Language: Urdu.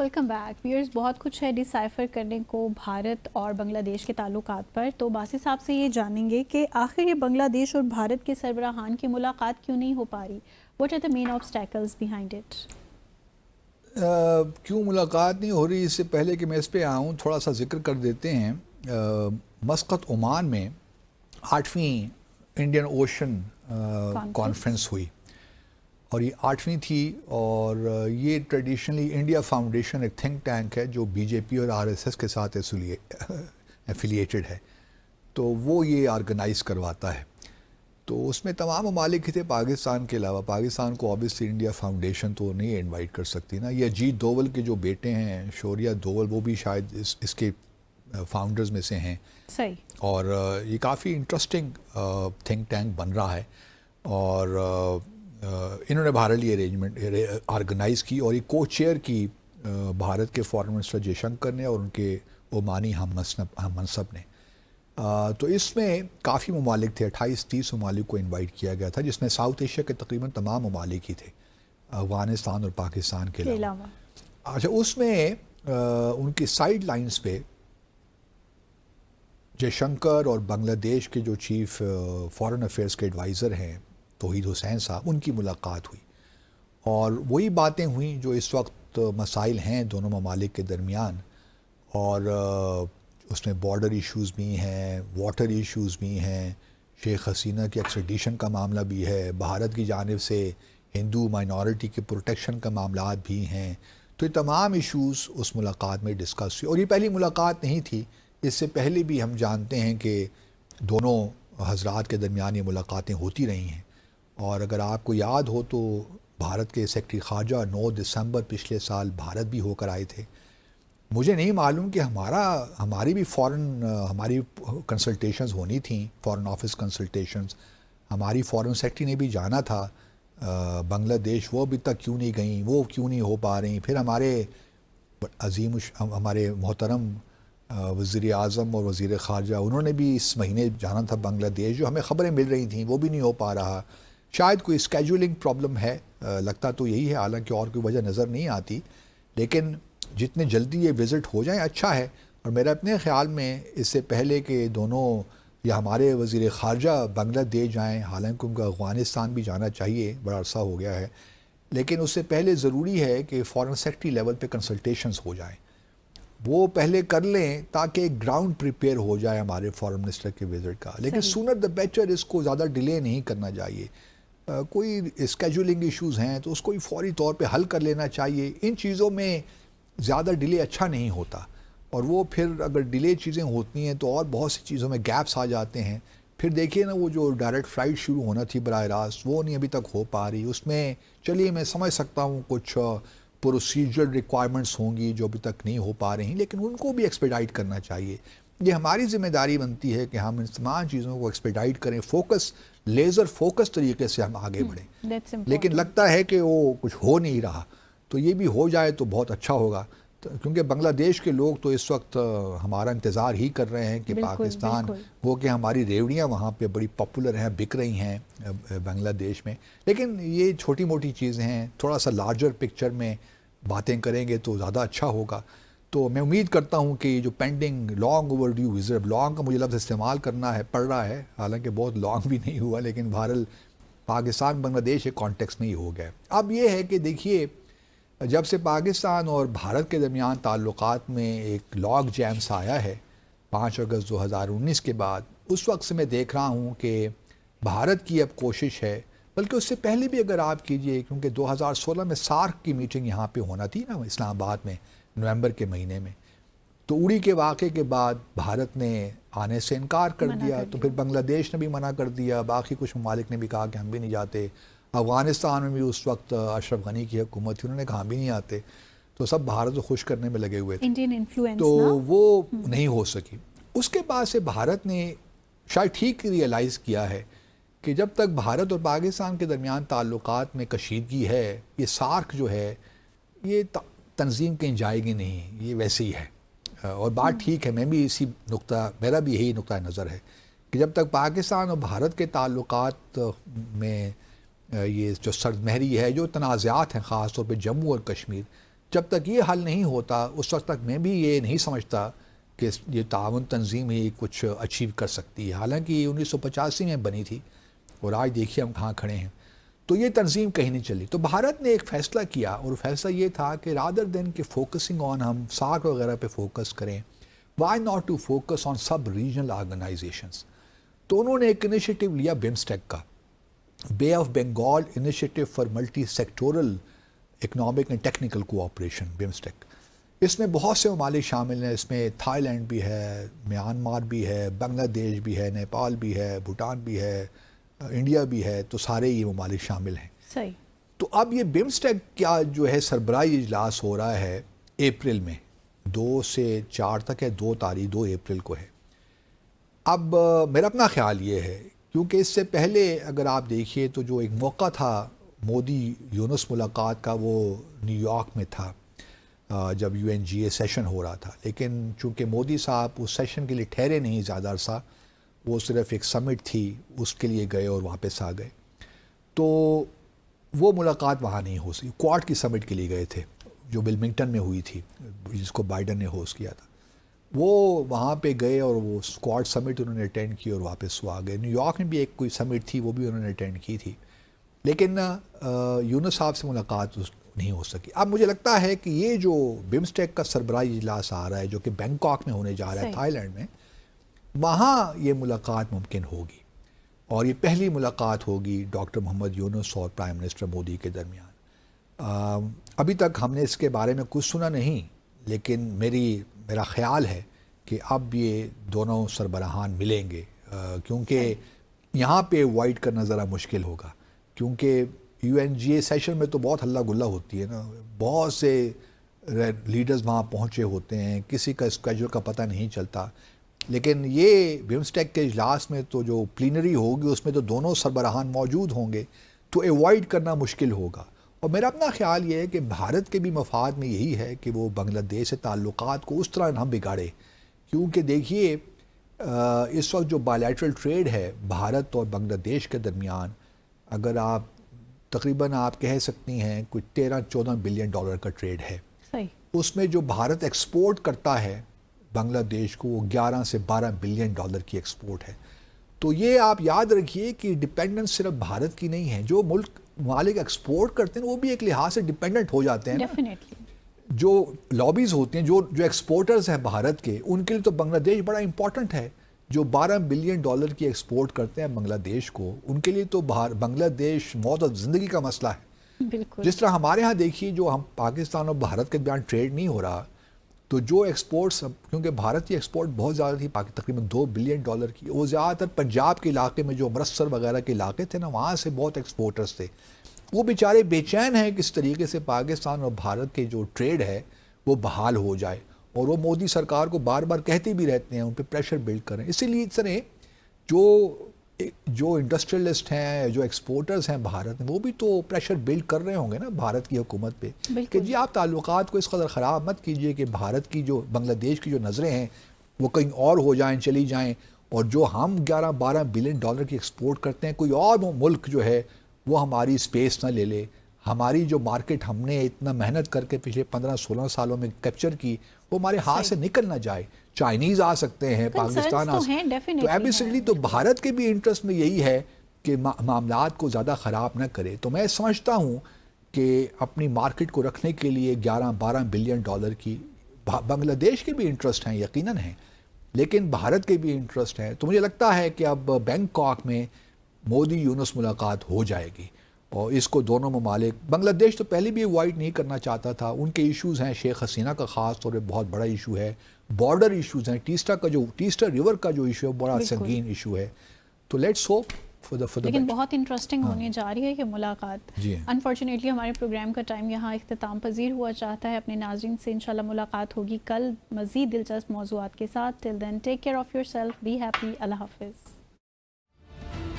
Welcome back wears. بہت کچھ ہے ڈیسائفر کرنے کو بھارت اور بنگلہ دیش کے تعلقات پر. تو باسی صاحب سے یہ جانیں گے کہ آخر یہ بنگلہ دیش اور بھارت کے سربراہان کی ملاقات کیوں نہیں ہو پا رہی؟ What are the main obstacles behind it? کیوں ملاقات نہیں ہو رہی؟ اس سے پہلے کہ میں اس پہ آؤں تھوڑا سا ذکر کر دیتے ہیں. مسقط عمان میں 8ویں انڈین اوشن کانفرنس ہوئی اور یہ 8ویں تھی. اور یہ ٹریڈیشنلی انڈیا فاؤنڈیشن ایک تھنک ٹینک ہے جو بی جے پی اور RSS کے ساتھ ایفیلیٹڈ ہے، تو وہ یہ آرگنائز کرواتا ہے. تو اس میں تمام ممالک تھے پاکستان کے علاوہ. پاکستان کو آبویسلی انڈیا فاؤنڈیشن تو نہیں انوائٹ کر سکتی نا. یہ اجیت دوول کے جو بیٹے ہیں شوریہ دوول، وہ بھی شاید اس کے فاؤنڈرز میں سے ہیں. صحیح. اور یہ کافی انٹرسٹنگ تھنک ٹینک بن رہا ہے اور انہوں نے بھارت ارینجمنٹ آرگنائز کی اور یہ کو چیئر کی بھارت کے فارن منسٹر جے شنکر نے اور ان کے عمانی ہم منصب نے. تو اس میں کافی ممالک تھے، 28-30 ممالک کو انوائٹ کیا گیا تھا، جس میں ساؤتھ ایشیا کے تقریباً تمام ممالک ہی تھے، افغانستان اور پاکستان کے علاوہ. اچھا، اس میں ان کی سائیڈ لائنز پہ جے شنکر اور بنگلہ دیش کے جو چیف فارن افیئرس کے ایڈوائزر ہیں توحید حسین صاحب، ان کی ملاقات ہوئی اور وہی باتیں ہوئیں جو اس وقت مسائل ہیں دونوں ممالک کے درمیان. اور اس میں بارڈر ایشوز بھی ہیں، واٹر ایشوز بھی ہیں، شیخ حسینہ کی ایکسٹریڈیشن کا معاملہ بھی ہے، بھارت کی جانب سے ہندو مائنورٹی کے پروٹیکشن کا معاملات بھی ہیں. تو یہ تمام ایشوز اس ملاقات میں ڈسکس ہوئی. اور یہ پہلی ملاقات نہیں تھی، اس سے پہلے بھی ہم جانتے ہیں کہ دونوں حضرات کے درمیان یہ ملاقاتیں ہوتی رہی ہیں. اور اگر آپ کو یاد ہو تو بھارت کے سیکرٹری خارجہ 9 دسمبر پچھلے سال بھارت بھی ہو کر آئے تھے. مجھے نہیں معلوم کہ ہماری بھی ہماری کنسلٹیشنز ہونی تھیں، فارن آفس کنسلٹیشنز. ہماری فارن سیکرٹری نے بھی جانا تھا بنگلہ دیش، وہ ابھی تک کیوں نہیں گئیں، وہ کیوں نہیں ہو پا رہی. پھر ہمارے محترم وزیر اعظم اور وزیر خارجہ، انہوں نے بھی اس مہینے جانا تھا بنگلہ دیش، جو ہمیں خبریں مل رہی تھیں وہ بھی نہیں ہو پا رہا. شاید کوئی اسکیجولنگ پرابلم ہے، لگتا تو یہی ہے، حالانکہ اور کوئی وجہ نظر نہیں آتی. لیکن جتنے جلدی یہ وزٹ ہو جائیں اچھا ہے. اور میرا اپنے خیال میں اس سے پہلے کہ دونوں یا ہمارے وزیر خارجہ بنگلہ دیش جائیں، حالانکہ ان کا افغانستان بھی جانا چاہیے، بڑا عرصہ ہو گیا ہے، لیکن اس سے پہلے ضروری ہے کہ فارن سیکرٹری لیول پہ کنسلٹیشنز ہو جائیں، وہ پہلے کر لیں تاکہ ایک گراؤنڈ پریپیئر ہو جائے ہمارے فارن منسٹر کے وزٹ کا. لیکن سونر دا بیٹر، اس کو زیادہ ڈیلے نہیں کرنا چاہیے. کوئی اسکیجولنگ ایشوز ہیں تو اس کو فوری طور پہ حل کر لینا چاہیے. ان چیزوں میں زیادہ ڈیلے اچھا نہیں ہوتا، اور وہ پھر اگر ڈیلے چیزیں ہوتی ہیں تو اور بہت سی چیزوں میں گیپس آ جاتے ہیں. پھر دیکھیے نا، وہ جو ڈائریکٹ فلائٹ شروع ہونا تھی براہ راست، وہ نہیں ابھی تک ہو پا رہی. اس میں چلیے میں سمجھ سکتا ہوں کچھ پروسیجر ریکوائرمنٹس ہوں گی جو ابھی تک نہیں ہو پا رہی، لیکن ان کو بھی ایکسپیڈائٹ کرنا چاہیے. یہ ہماری ذمہ داری بنتی ہے کہ ہم ان تمام چیزوں کو ایکسپیڈائٹ کریں، لیزر فوکس طریقے سے ہم آگے بڑھیں. لیکن لگتا ہے کہ وہ کچھ ہو نہیں رہا، تو یہ بھی ہو جائے تو بہت اچھا ہوگا. کیونکہ بنگلہ دیش کے لوگ تو اس وقت ہمارا انتظار ہی کر رہے ہیں کہ پاکستان وہ کہ ہماری ریوڑیاں وہاں پہ بڑی پاپولر ہیں، بک رہی ہیں بنگلہ دیش میں. لیکن یہ چھوٹی موٹی چیزیں ہیں، تھوڑا سا لارجر پکچر میں باتیں کریں گے تو زیادہ اچھا ہوگا. تو میں امید کرتا ہوں کہ یہ جو pending long over due visit, long کا مجھے لفظ استعمال کرنا ہے پڑ رہا ہے، حالانکہ بہت لانگ بھی نہیں ہوا، لیکن بہرحال پاکستان بنگلہ دیش ایک کانٹیکس میں ہی ہو گیا. اب یہ ہے کہ دیکھیے، جب سے پاکستان اور بھارت کے درمیان تعلقات میں ایک لاگ جیم سا آیا ہے 5 اگست 2019 کے بعد، اس وقت سے میں دیکھ رہا ہوں کہ بھارت کی اب کوشش ہے، بلکہ اس سے پہلے بھی اگر آپ کیجئے، کیونکہ 2016 میں سارک کی میٹنگ یہاں پہ ہونا تھی نا اسلام آباد میں نومبر کے مہینے میں، تو اڑی کے واقعے کے بعد بھارت نے آنے سے انکار کر دیا، تو پھر بنگلہ دیش نے بھی منع کر دیا، باقی کچھ ممالک نے بھی کہا کہ ہم بھی نہیں جاتے. افغانستان میں بھی اس وقت اشرف غنی کی حکومت تھی، انہوں نے کہا بھی نہیں آتے. تو سب بھارت کو خوش کرنے میں لگے ہوئے تھے، تو وہ نہیں ہو سکی. اس کے بعد سے بھارت نے شاید ٹھیک ریئلائز کیا ہے کہ جب تک بھارت اور پاکستان کے درمیان تعلقات میں کشیدگی ہے، یہ سارک جو ہے یہ تنظیم کہیں جائے گی نہیں، یہ ویسے ہی ہے. اور بات ٹھیک ہے، میں بھی میرا بھی یہی نقطہ نظر ہے کہ جب تک پاکستان اور بھارت کے تعلقات میں یہ جو سرد مہری ہے، جو تنازعات ہیں خاص طور پہ جموں اور کشمیر، جب تک یہ حل نہیں ہوتا اس وقت تک میں بھی یہ نہیں سمجھتا کہ یہ تعاون تنظیم ہی کچھ اچیو کر سکتی ہے. حالانکہ 1985 میں بنی تھی اور آج دیکھیے ہم کہاں کھڑے ہیں. تو یہ تنظیم کہیں نہیں چلی. تو بھارت نے ایک فیصلہ کیا اور فیصلہ یہ تھا کہ رادر دین کہ فوکسنگ آن ہم ساک وغیرہ پہ فوکس کریں, why not to focus on sub regional organizations. تو انہوں نے ایک انیشیٹو لیا بمسٹیک کا, bay of Bengal initiative for multi sectoral economic and technical cooperation, BIMSTEC. اس میں بہت سے ممالک شامل ہیں. اس میں تھائی لینڈ بھی ہے, میانمار بھی ہے, بنگلہ دیش بھی ہے, نیپال بھی ہے, بھوٹان بھی ہے, انڈیا بھی ہے. تو سارے یہ ممالک شامل ہیں. صحیح. تو اب یہ بمسٹیک کیا جو ہے سربراہی اجلاس ہو رہا ہے اپریل میں 2 سے 4 تک ہے, 2 اپریل کو ہے. اب میرا اپنا خیال یہ ہے کیونکہ اس سے پہلے اگر آپ دیکھیے تو جو ایک موقع تھا مودی یونس ملاقات کا وہ نیو یارک میں تھا جب UNGA سیشن ہو رہا تھا. لیکن چونکہ مودی صاحب اس سیشن کے لیے ٹھہرے نہیں زیادہ عرصہ, وہ صرف ایک سمٹ تھی اس کے لیے گئے اور واپس آ گئے. تو وہ ملاقات وہاں نہیں ہو سکی. کوارڈ کی سمٹ کے لیے گئے تھے جو ولمنگٹن میں ہوئی تھی جس کو بائیڈن نے ہوسٹ کیا تھا. وہ وہاں پہ گئے اور وہ اسکواڈ سمٹ انہوں نے اٹینڈ کی اور واپس وہ آ گئے. نیو یارک میں بھی ایک کوئی سمٹ تھی وہ بھی انہوں نے اٹینڈ کی تھی. لیکن یونس صاحب سے ملاقات نہیں ہو سکی. اب مجھے لگتا ہے کہ یہ جو بمسٹیک کا سربراہی اجلاس آ رہا ہے جو کہ بینکاک میں ہونے جا رہا ہے تھائی لینڈ میں, وہاں یہ ملاقات ممکن ہوگی. اور یہ پہلی ملاقات ہوگی ڈاکٹر محمد یونس اور پرائم منسٹر مودی کے درمیان. ابھی تک ہم نے اس کے بارے میں کچھ سنا نہیں, لیکن میرا خیال ہے کہ اب یہ دونوں سربراہان ملیں گے کیونکہ یہاں پہ وائٹ کرنا ذرا مشکل ہوگا. کیونکہ UNGA سیشن میں تو بہت ہلا گلا ہوتی ہے نا, بہت سے لیڈرز وہاں پہنچے ہوتے ہیں, کسی کا اسکیجول کا پتہ نہیں چلتا. لیکن یہ بمسٹیک کے اجلاس میں تو جو پلینری ہوگی اس میں تو دونوں سربراہان موجود ہوں گے, تو ایوائڈ کرنا مشکل ہوگا. اور میرا اپنا خیال یہ ہے کہ بھارت کے بھی مفاد میں یہی ہے کہ وہ بنگلہ دیش سے تعلقات کو اس طرح نہ بگاڑے. کیونکہ دیکھیے اس وقت جو بائیلیٹرل ٹریڈ ہے بھارت اور بنگلہ دیش کے درمیان, اگر آپ تقریباً آپ کہہ سکتی ہیں کوئی 13-14 بلین ڈالر کا ٹریڈ ہے. صحیح. اس میں جو بھارت ایکسپورٹ کرتا ہے بنگلہ دیش کو وہ 11 سے 12 بلین ڈالر کی ایکسپورٹ ہے. تو یہ آپ یاد رکھیے کہ ڈیپینڈنس صرف بھارت کی نہیں ہے. جو ممالک ایکسپورٹ کرتے ہیں وہ بھی ایک لحاظ سے ڈیپینڈنٹ ہو جاتے ہیں. ڈیفینیٹلی. جو لابیز ہوتی ہیں جو ایکسپورٹرز ہیں بھارت کے, ان کے لیے تو بنگلہ دیش بڑا امپورٹنٹ ہے. جو 12 بلین ڈالر کی ایکسپورٹ کرتے ہیں بنگلہ دیش کو, ان کے لیے تو بنگلہ دیش موت اور زندگی کا مسئلہ ہے. بالکل. جس طرح ہمارے ہاں دیکھیے جو ہم پاکستان اور بھارت کے درمیان ٹریڈ نہیں ہو رہا, تو جو ایکسپورٹس, کیونکہ بھارت کی ایکسپورٹ بہت زیادہ تھی تقریباً 2 بلین ڈالر کی, وہ زیادہ تر پنجاب کے علاقے میں جو امرتسر وغیرہ کے علاقے تھے نا, وہاں سے بہت ایکسپورٹرز تھے. وہ بیچارے بے چین ہیں کس طریقے سے پاکستان اور بھارت کے جو ٹریڈ ہے وہ بحال ہو جائے. اور وہ مودی سرکار کو بار بار کہتے بھی رہتے ہیں, ان پہ پریشر بلڈ کریں. اسی لیے اس طرح جو انڈسٹریلسٹ ہیں, جو ایکسپورٹرز ہیں بھارت میں, وہ بھی تو پریشر بلڈ کر رہے ہوں گے نا بھارت کی حکومت پہ کہ جی آپ تعلقات کو اس قدر خراب مت کیجئے کہ بھارت کی جو بنگلہ دیش کی جو نظریں ہیں وہ کہیں اور ہو جائیں, چلی جائیں, اور جو ہم 11-12 بلین ڈالر کی ایکسپورٹ کرتے ہیں کوئی اور ملک جو ہے وہ ہماری اسپیس نہ لے لے. ہماری جو مارکیٹ ہم نے اتنا محنت کر کے پچھلے 15-16 سالوں میں کیپچر کی وہ ہمارے ہاتھ سے نکل نہ جائے. چائنیز آ سکتے ہیں, پاکستان آ سکتے ہیں, تو ایبسلی تو بھارت کے بھی انٹرسٹ میں یہی ہے کہ معاملات کو زیادہ خراب نہ کرے. تو میں سمجھتا ہوں کہ اپنی مارکیٹ کو رکھنے کے لیے 11-12 بلین ڈالر کی بنگلہ دیش کے بھی انٹرسٹ ہیں, یقیناً ہیں, لیکن بھارت کے بھی انٹرسٹ ہیں. تو مجھے لگتا ہے کہ اب بینکاک میں مودی یونس ملاقات ہو جائے گی اور اس کو دونوں ممالک, بنگلہ دیش تو پہلے بھی اوائڈ نہیں کرنا چاہتا تھا, ان کے ایشوز ہیں, شیخ حسینہ کا خاص طور پہ بہت بڑا ایشو ہے, بارڈر ایشوز ہیں, ٹیسٹا ریور کا جو ایشو ہے بڑا سنگین ایشو ہے. تو لیٹس ہوپ لیکن بہت انٹرسٹنگ ہونے جا رہی ہے یہ ملاقات. جی انفارچونیٹلی ہمارے پروگرام کا ٹائم یہاں اختتام پذیر ہوا چاہتا ہے. اپنے ناظرین سے انشاءاللہ ملاقات ہوگی کل مزید دلچسپ موضوعات کے ساتھ. Till then take care of yourself, be happy, اللہ حافظ.